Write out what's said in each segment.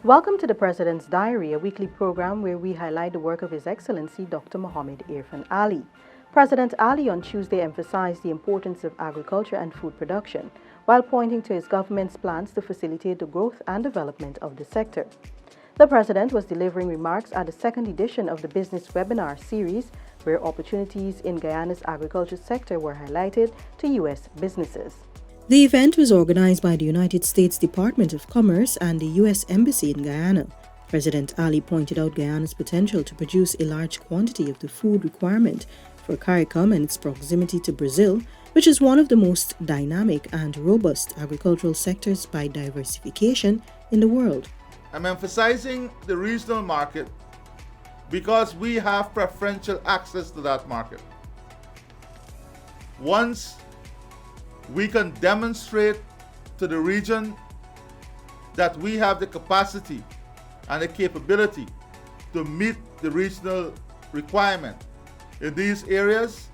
Welcome to the President's Diary, a weekly program where we highlight the work of His Excellency Dr. Mohammed Irfan Ali. President Ali on Tuesday emphasized the importance of agriculture and food production, while pointing to his government's plans to facilitate the growth and development of the sector. The President was delivering remarks at the second edition of the Business Webinar Series, where opportunities in Guyana's agriculture sector were highlighted to U.S. businesses. The event was organized by the United States Department of Commerce and the U.S. Embassy in Guyana. President Ali pointed out Guyana's potential to produce a large quantity of the food requirement for CARICOM and its proximity to Brazil, which is one of the most dynamic and robust agricultural sectors by diversification in the world. I'm emphasizing the regional market because we have preferential access to that market. Once we can demonstrate to the region that we have the capacity and the capability to meet the regional requirement in these areas,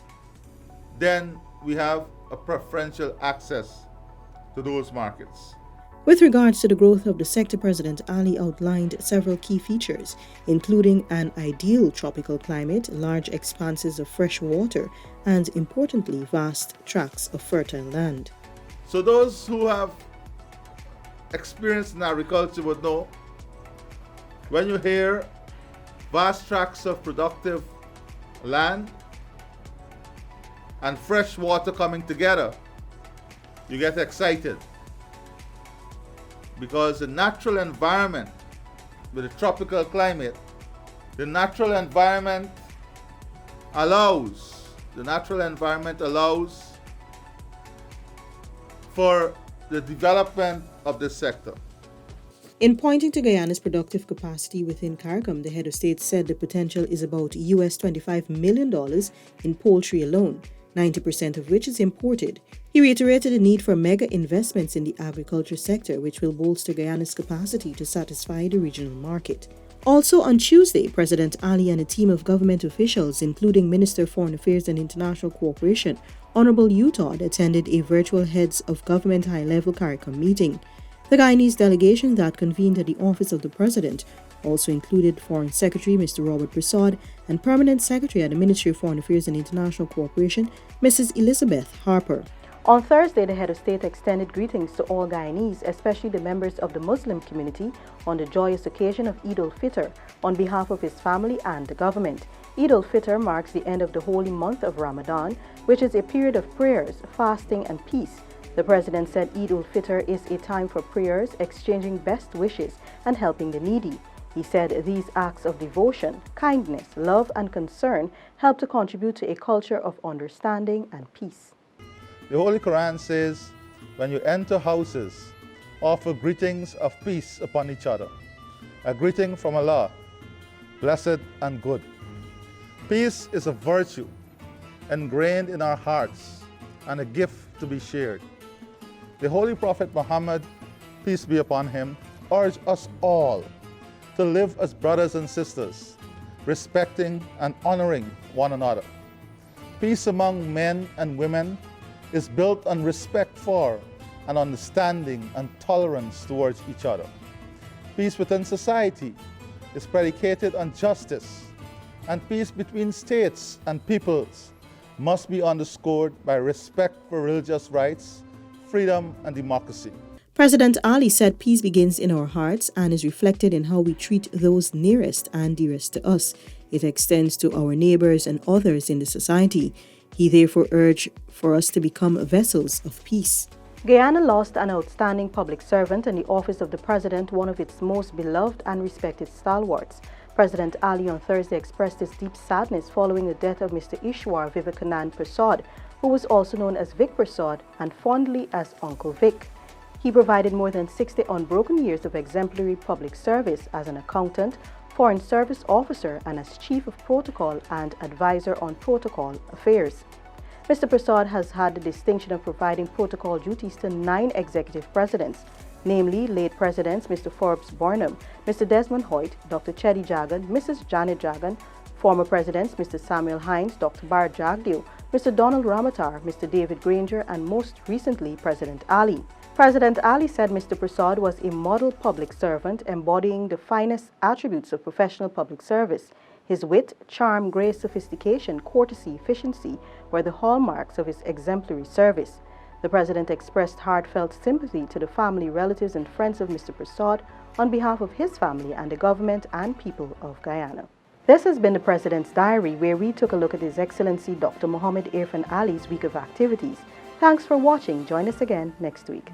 then we have a preferential access to those markets. With regards to the growth of the sector, President Ali outlined several key features, including an ideal tropical climate, large expanses of fresh water, and importantly, vast tracts of fertile land. So those who have experience in agriculture would know, when you hear vast tracts of productive land and fresh water coming together, you get excited. Because the natural environment with a tropical climate, the natural environment allows for the development of this sector. In pointing to Guyana's productive capacity within CARICOM, the head of state said the potential is about US $25 million in poultry alone, 90% of which is imported. He reiterated the need for mega investments in the agriculture sector, which will bolster Guyana's capacity to satisfy the regional market. Also on Tuesday, President Ali and a team of government officials, including Minister of Foreign Affairs and International Cooperation, Honorable Todd, attended a virtual Heads of Government High-Level CARICOM meeting. The Guyanese delegation that convened at the office of the President also included Foreign Secretary Mr. Vic Prasad and Permanent Secretary at the Ministry of Foreign Affairs and International Cooperation, Mrs. Elizabeth Harper. On Thursday, the head of state extended greetings to all Guyanese, especially the members of the Muslim community, on the joyous occasion of Eid al-Fitr on behalf of his family and the government. Eid al-Fitr marks the end of the holy month of Ramadan, which is a period of prayers, fasting, and peace. The President said Eid al-Fitr is a time for prayers, exchanging best wishes, and helping the needy. He said these acts of devotion, kindness, love, and concern help to contribute to a culture of understanding and peace. The Holy Quran says, when you enter houses, offer greetings of peace upon each other. A greeting from Allah, blessed and good. Peace is a virtue ingrained in our hearts and a gift to be shared. The Holy Prophet Muhammad, peace be upon him, urged us all to live as brothers and sisters, respecting and honoring one another. Peace among men and women is built on respect for and understanding and tolerance towards each other. Peace within society is predicated on justice, and peace between states and peoples must be underscored by respect for religious rights, freedom, and democracy. President Ali said peace begins in our hearts and is reflected in how we treat those nearest and dearest to us. It extends to our neighbors and others in the society. He therefore urged for us to become vessels of peace. Guyana lost an outstanding public servant in the office of the President, one of its most beloved and respected stalwarts. President Ali on Thursday expressed his deep sadness following the death of Mr. Ishwar Vivekanand Prasad, who was also known as Vic Prasad and fondly as Uncle Vic. He provided more than 60 unbroken years of exemplary public service as an accountant, Foreign Service Officer, and as Chief of Protocol and Advisor on Protocol Affairs. Mr. Prasad has had the distinction of providing protocol duties to 9 executive presidents, namely late presidents Mr. Forbes Barnum, Mr. Desmond Hoyt, Dr. Chedi Jagan, Mrs. Janet Jagan, former presidents Mr. Samuel Hines, Dr. Bar Jagdeo, Mr. Donald Ramatar, Mr. David Granger, and most recently President Ali. President Ali said Mr. Prasad was a model public servant embodying the finest attributes of professional public service. His wit, charm, grace, sophistication, courtesy, efficiency were the hallmarks of his exemplary service. The President expressed heartfelt sympathy to the family, relatives and friends of Mr. Prasad on behalf of his family and the government and people of Guyana. This has been the President's Diary, where we took a look at His Excellency Dr. Mohammed Irfan Ali's week of activities. Thanks for watching. Join us again next week.